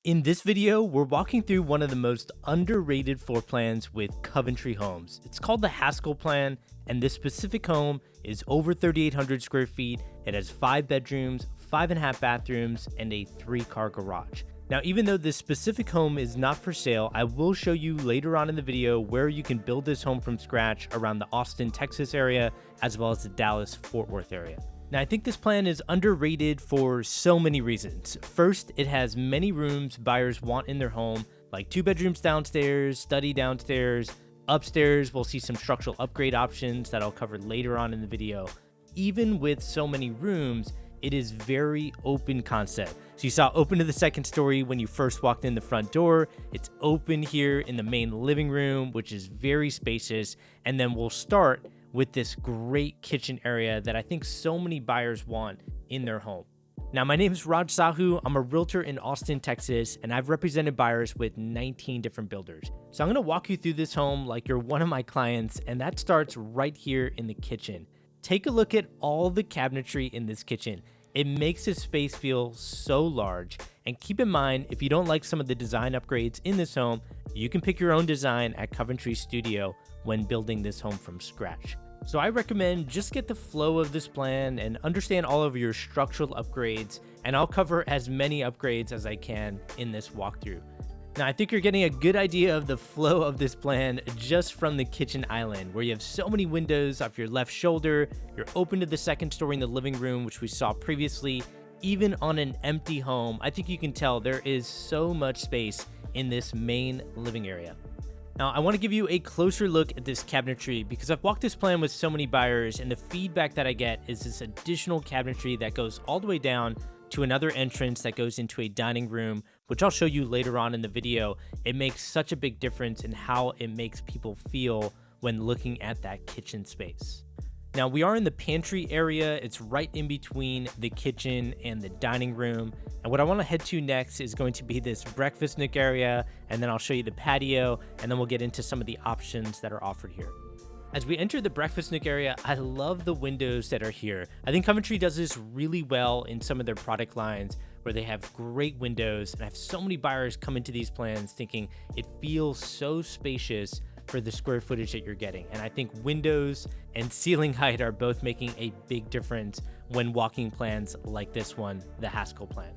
In this video, we're walking through one of the most underrated floor plans with Coventry Homes. It's called the Haskell Plan, and this specific home is over 3,800 square feet. It has 5 bedrooms, 5.5 bathrooms, and a 3-car garage. Now, even though this specific home is not for sale, I will show you later on in the video where you can build this home from scratch around the Austin, Texas area, as well as the Dallas-Fort Worth area. Now, I think this plan is underrated for so many reasons. First, it has many rooms buyers want in their home, like 2 bedrooms downstairs, study downstairs. Upstairs, we'll see some structural upgrade options that I'll cover later on in the video. Even with so many rooms, it is very open concept. So you saw open to the second story when you first walked in the front door. It's open here in the main living room, which is very spacious. And then we'll start with this great kitchen area that I think so many buyers want in their home. Now, my name is Raj Sahu. I'm a realtor in Austin, Texas, and I've represented buyers with 19 different builders. So I'm gonna walk you through this home like you're one of my clients, and that starts right here in the kitchen. Take a look at all the cabinetry in this kitchen. It makes this space feel so large. And keep in mind, if you don't like some of the design upgrades in this home, you can pick your own design at Coventry Studio when building this home from scratch. So I recommend just get the flow of this plan and understand all of your structural upgrades, and I'll cover as many upgrades as I can in this walkthrough. Now, I think you're getting a good idea of the flow of this plan just from the kitchen island, where you have so many windows off your left shoulder. You're open to the second story in the living room, which we saw previously. Even on an empty home, I think you can tell there is so much space in this main living area. Now, I want to give you a closer look at this cabinetry because I've walked this plan with so many buyers, and the feedback that I get is this additional cabinetry that goes all the way down to another entrance that goes into a dining room, which I'll show you later on in the video. It makes such a big difference in how it makes people feel when looking at that kitchen space. Now, we are in the pantry area. It's right in between the kitchen and the dining room. And what I want to head to next is going to be this breakfast nook area, and then I'll show you the patio, and then we'll get into some of the options that are offered here. As we enter the breakfast nook area, I love the windows that are here. I think Coventry does this really well in some of their product lines where they have great windows, and I have so many buyers come into these plans thinking it feels so spacious for the square footage that you're getting. And I think windows and ceiling height are both making a big difference when walking plans like this one, the Haskell Plan.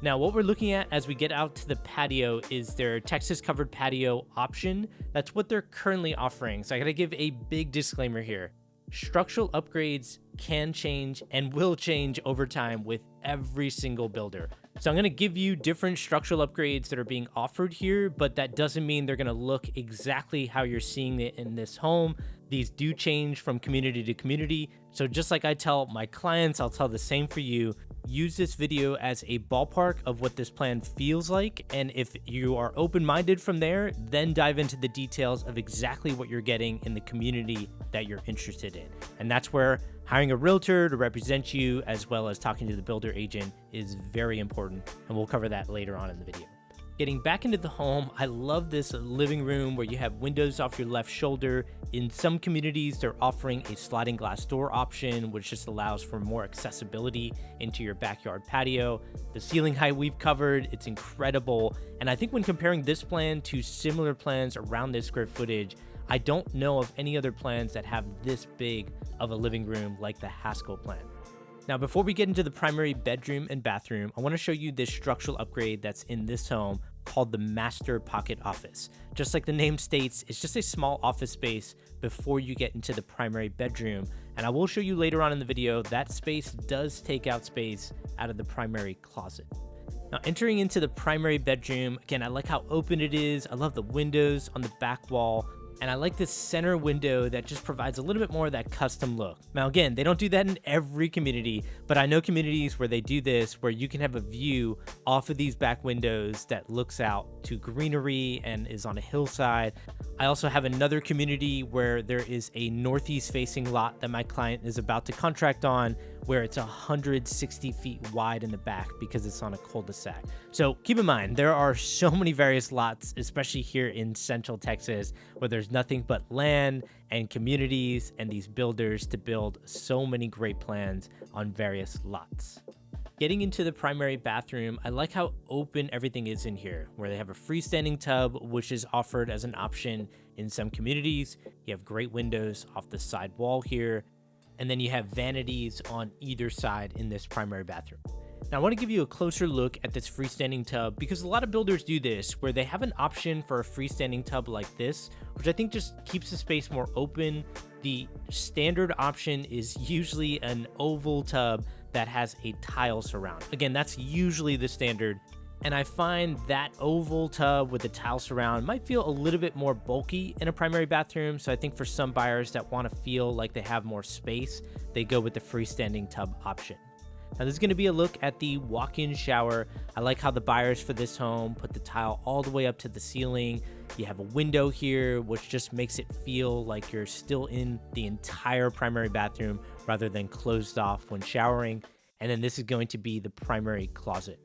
Now, what we're looking at as we get out to the patio is their Texas covered patio option. That's what they're currently offering. So I gotta give a big disclaimer here. Structural upgrades can change and will change over time with every single builder. So I'm going to give you different structural upgrades that are being offered here, but that doesn't mean they're going to look exactly how you're seeing it in this home. These do change from community to community. So just like I tell my clients, I'll tell the same for you. Use this video as a ballpark of what this plan feels like. And if you are open-minded from there, then dive into the details of exactly what you're getting in the community that you're interested in. And that's where hiring a realtor to represent you, as well as talking to the builder agent, is very important. And we'll cover that later on in the video. Getting back into the home, I love this living room where you have windows off your left shoulder. In some communities, they're offering a sliding glass door option, which just allows for more accessibility into your backyard patio. The ceiling height we've covered, it's incredible. And I think when comparing this plan to similar plans around this square footage, I don't know of any other plans that have this big of a living room like the Haskell Plan. Now, before we get into the primary bedroom and bathroom, I want to show you this structural upgrade that's in this home called the Master Pocket Office. Just like the name states, it's just a small office space before you get into the primary bedroom. And I will show you later on in the video that space does take out space out of the primary closet. Now, entering into the primary bedroom, again, I like how open it is. I love the windows on the back wall. And I like this center window that just provides a little bit more of that custom look. Now, again, they don't do that in every community, but I know communities where they do this, where you can have a view off of these back windows that looks out to greenery and is on a hillside. I also have another community where there is a northeast facing lot that my client is about to contract on, where it's 160 feet wide in the back because it's on a cul-de-sac. So keep in mind, there are so many various lots, especially here in Central Texas, where there's nothing but land and communities and these builders to build so many great plans on various lots. Getting into the primary bathroom, I like how open everything is in here, where they have a freestanding tub, which is offered as an option in some communities. You have great windows off the side wall here, and then you have vanities on either side in this primary bathroom. Now, I want to give you a closer look at this freestanding tub because a lot of builders do this, where they have an option for a freestanding tub like this, which I think just keeps the space more open. The standard option is usually an oval tub that has a tile surround. Again, that's usually the standard. And I find that oval tub with the tile surround might feel a little bit more bulky in a primary bathroom. So I think for some buyers that want to feel like they have more space, they go with the freestanding tub option. Now, this is going to be a look at the walk-in shower. I like how the buyers for this home put the tile all the way up to the ceiling. You have a window here, which just makes it feel like you're still in the entire primary bathroom rather than closed off when showering. And then this is going to be the primary closet.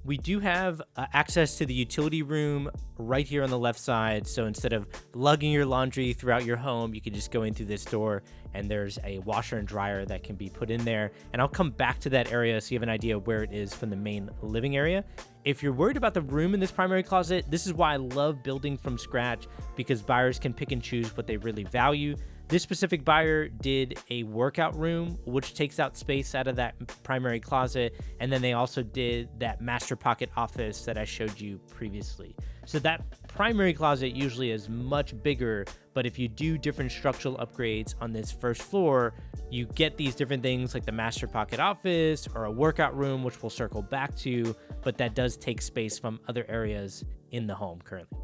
We do have access to the utility room right here on the left side. So instead of lugging your laundry throughout your home, you can just go in through this door and there's a washer and dryer that can be put in there. And I'll come back to that area so you have an idea of where it is from the main living area. If you're worried about the room in this primary closet, this is why I love building from scratch, because buyers can pick and choose what they really value. This specific buyer did a workout room, which takes out space out of that primary closet. And then they also did that master pocket office that I showed you previously. So that primary closet usually is much bigger, but if you do different structural upgrades on this first floor, you get these different things like the master pocket office or a workout room, which we'll circle back to, but that does take space from other areas in the home currently.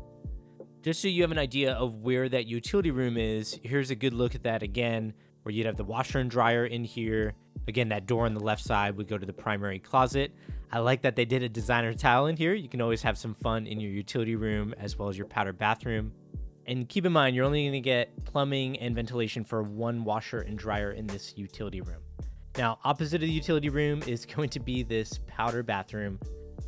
Just so you have an idea of where that utility room is, here's a good look at that again, where you'd have the washer and dryer in here. Again, that door on the left side would go to the primary closet. I like that they did a designer tile in here. You can always have some fun in your utility room as well as your powder bathroom. And keep in mind, you're only going to get plumbing and ventilation for one washer and dryer in this utility room. Now, opposite of the utility room is going to be this powder bathroom.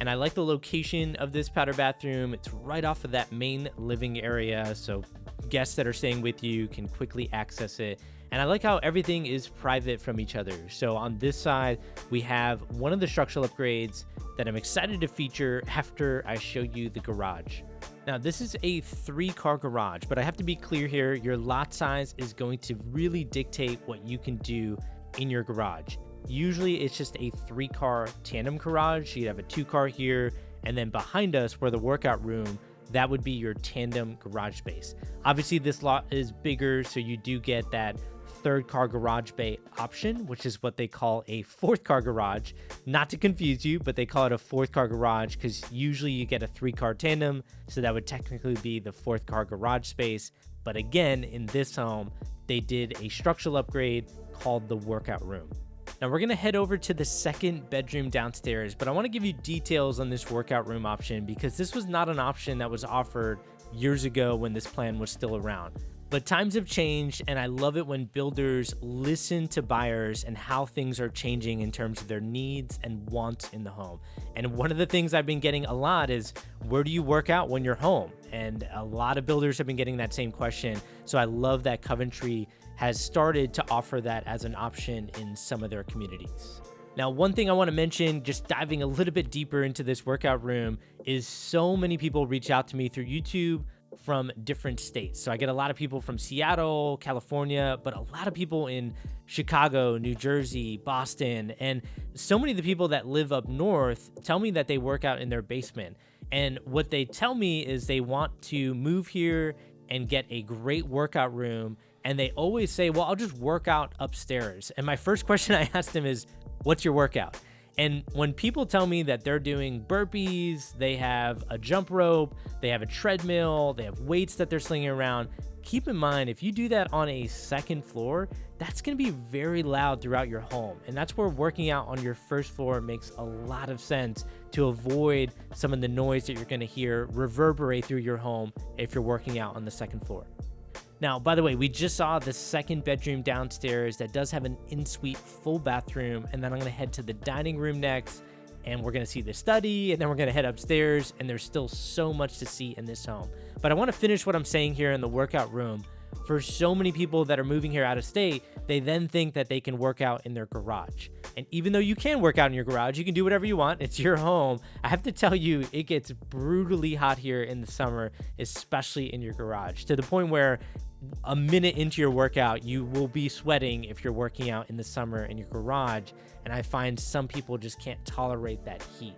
And I like the location of this powder bathroom. It's right off of that main living area, so guests that are staying with you can quickly access it. And I like how everything is private from each other. So on this side, we have one of the structural upgrades that I'm excited to feature after I show you the garage. Now, this is a 3-car garage, but I have to be clear here, your lot size is going to really dictate what you can do in your garage. Usually it's just a 3-car tandem garage. You'd have a 2-car here, and then behind us where the workout room, that would be your tandem garage space. Obviously this lot is bigger, so you do get that 3rd-car garage bay option, which is what they call a 4th-car garage. Not to confuse you, but they call it a 4th-car garage because usually you get a 3-car tandem, so that would technically be the 4th-car garage space. But again, in this home, they did a structural upgrade called the workout room. Now we're going to head over to the 2nd bedroom downstairs, but I want to give you details on this workout room option because this was not an option that was offered years ago when this plan was still around. But times have changed, and I love it when builders listen to buyers and how things are changing in terms of their needs and wants in the home. And one of the things I've been getting a lot is, where do you work out when you're home? And a lot of builders have been getting that same question. So I love that Coventry has started to offer that as an option in some of their communities. Now, one thing I want to mention, just diving a little bit deeper into this workout room, is so many people reach out to me through YouTube from different states. So I get a lot of people from Seattle, California, but a lot of people in Chicago, New Jersey, Boston, and so many of the people that live up north tell me that they work out in their basement. And what they tell me is they want to move here and get a great workout room. And they always say, well, I'll just work out upstairs. And my first question I asked them is, what's your workout? And when people tell me that they're doing burpees, they have a jump rope, they have a treadmill, they have weights that they're slinging around, keep in mind, if you do that on a 2nd floor, that's going to be very loud throughout your home. And that's where working out on your 1st floor makes a lot of sense to avoid some of the noise that you're going to hear reverberate through your home if you're working out on the 2nd floor. Now, by the way, we just saw the 2nd bedroom downstairs that does have an in-suite full bathroom, and then I'm going to head to the dining room next, and we're going to see the study, and then we're going to head upstairs, and there's still so much to see in this home. But I want to finish what I'm saying here in the workout room. For so many people that are moving here out of state, they then think that they can work out in their garage. And even though you can work out in your garage, you can do whatever you want. It's your home. I have to tell you, it gets brutally hot here in the summer, especially in your garage, to the point where a minute into your workout, you will be sweating if you're working out in the summer in your garage. And I find some people just can't tolerate that heat.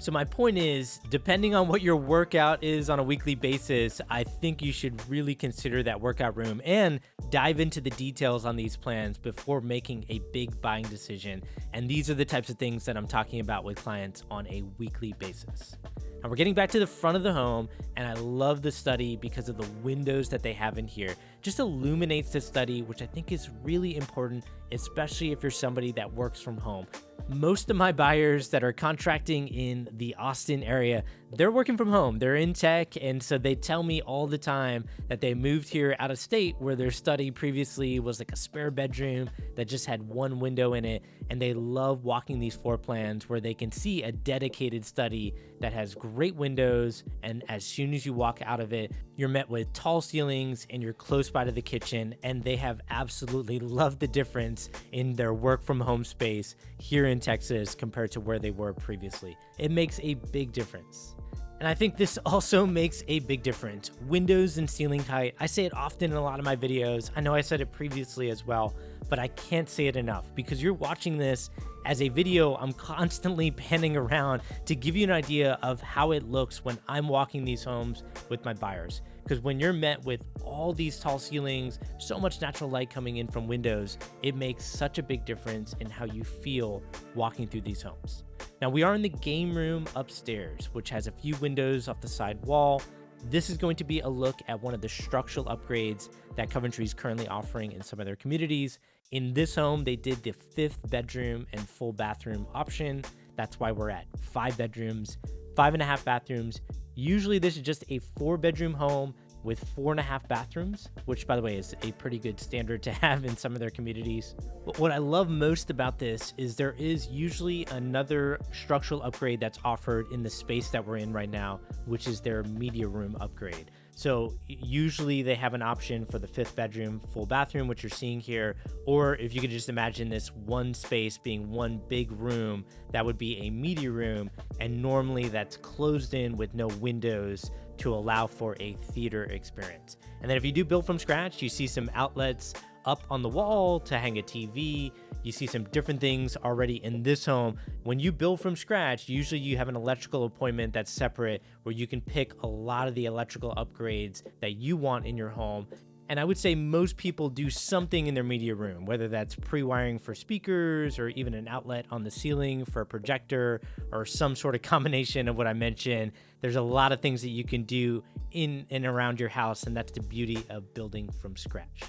So my point is, depending on what your workout is on a weekly basis, I think you should really consider that workout room and dive into the details on these plans before making a big buying decision. And these are the types of things that I'm talking about with clients on a weekly basis. Now we're getting back to the front of the home, and I love the study because of the windows that they have in here. Just illuminates the study, which I think is really important, especially if you're somebody that works from home. Most of my buyers that are contracting in the Austin area, they're working from home. They're in tech, and so they tell me all the time that they moved here out of state where their study previously was like a spare bedroom that just had one window in it, and they love walking these floor plans where they can see a dedicated study that has great windows, and as soon as you walk out of it, you're met with tall ceilings and you're close by to the kitchen, and they have absolutely loved the difference in their work from home space here in Texas compared to where they were previously. It makes a big difference. And I think this also makes a big difference. Windows and ceiling height. I say it often in a lot of my videos. I know I said it previously as well, but I can't say it enough because you're watching this as a video. I'm constantly panning around to give you an idea of how it looks when I'm walking these homes with my buyers. Because when you're met with all these tall ceilings, so much natural light coming in from windows, it makes such a big difference in how you feel walking through these homes. Now we are in the game room upstairs, which has a few windows off the side wall. This is going to be a look at one of the structural upgrades that Coventry is currently offering in some of their communities. In this home, they did the 5th bedroom and full bathroom option. That's why we're at 5 bedrooms, 5.5 bathrooms. Usually this is just a 4-bedroom home with 4.5 bathrooms, which by the way is a pretty good standard to have in some of their communities. But what I love most about this is there is usually another structural upgrade that's offered in the space that we're in right now, which is their media room upgrade. So usually they have an option for the 5th bedroom, full bathroom, which you're seeing here, or if you could just imagine this one space being one big room, that would be a media room, and normally that's closed in with no windows to allow for a theater experience. And then if you do build from scratch, you see some outlets up on the wall to hang a TV. You see some different things already in this home. When you build from scratch, usually you have an electrical appointment that's separate where you can pick a lot of the electrical upgrades that you want in your home. And I would say most people do something in their media room, whether that's pre-wiring for speakers or even an outlet on the ceiling for a projector or some sort of combination of what I mentioned. There's a lot of things that you can do in and around your house, and that's the beauty of building from scratch.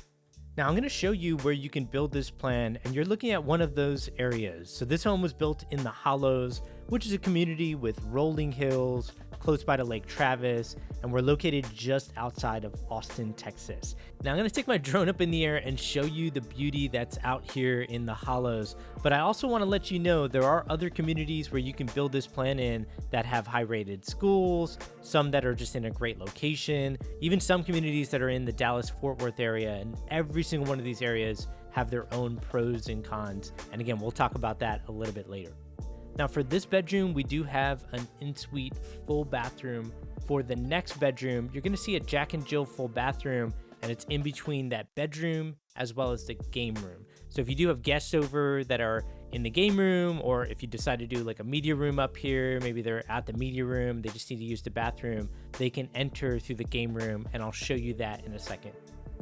Now I'm going to show you where you can build this plan, and you're looking at one of those areas. So this home was built in the Hollows, which is a community with rolling hills close by to Lake Travis, and we're located just outside of Austin, Texas. Now I'm going to take my drone up in the air and show you the beauty that's out here in the Hollows, but I also want to let you know there are other communities where you can build this plan in that have high-rated schools, some that are just in a great location, even some communities that are in the Dallas-Fort Worth area, and every single one of these areas have their own pros and cons, and again, we'll talk about that a little bit later. Now for this bedroom, we do have an in-suite full bathroom. For the next bedroom, you're going to see a Jack and Jill full bathroom, and it's in between that bedroom as well as the game room. So if you do have guests over that are in the game room, or if you decide to do like a media room up here, maybe they're at the media room, they just need to use the bathroom, they can enter through the game room, and I'll show you that in a second.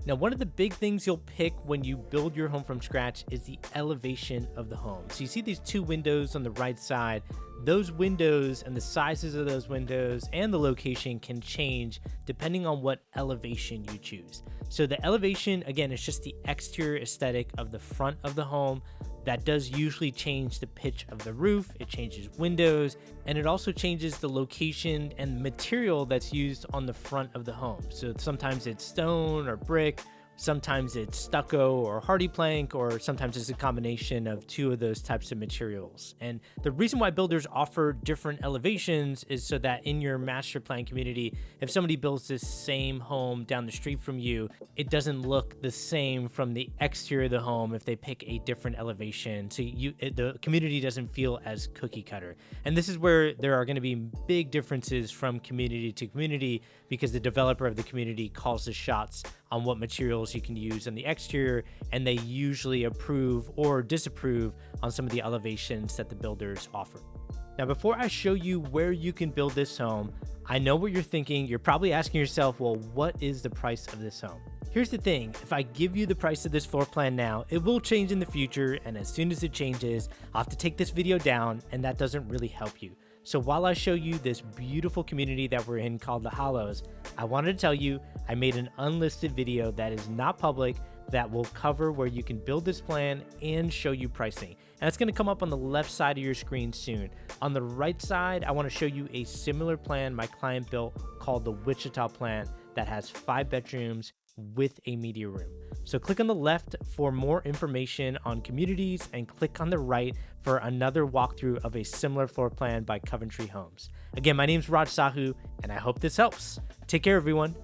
Now, one of the big things you'll pick when you build your home from scratch is the elevation of the home. So you see these 2 windows on the right side. Those windows and the sizes of those windows and the location can change depending on what elevation you choose. So the elevation, again, is just the exterior aesthetic of the front of the home. That does usually change the pitch of the roof, it changes windows, and it also changes the location and material that's used on the front of the home. So sometimes it's stone or brick, sometimes it's stucco or hardy plank, or sometimes it's a combination of two of those types of materials. And the reason why builders offer different elevations is so that in your master plan community, if somebody builds this same home down the street from you, it doesn't look the same from the exterior of the home if they pick a different elevation. So the community doesn't feel as cookie cutter. And this is where there are going to be big differences from community to community, because the developer of the community calls the shots on what materials you can use on the exterior, and they usually approve or disapprove on some of the elevations that the builders offer. Now, before I show you where you can build this home, I know what you're thinking. You're probably asking yourself, well, what is the price of this home? Here's the thing, if I give you the price of this floor plan now, it will change in the future, and as soon as it changes, I'll have to take this video down, and that doesn't really help you. So while I show you this beautiful community that we're in called the Hollows, I wanted to tell you I made an unlisted video that is not public that will cover where you can build this plan and show you pricing. And it's going to come up on the left side of your screen soon. On the right side, I want to show you a similar plan my client built called the Wichita Plan that has 5 bedrooms with a media room. So click on the left for more information on communities, and click on the right for another walkthrough of a similar floor plan by Coventry Homes. Again, my name's Raj Sahu, and I hope this helps. Take care, everyone.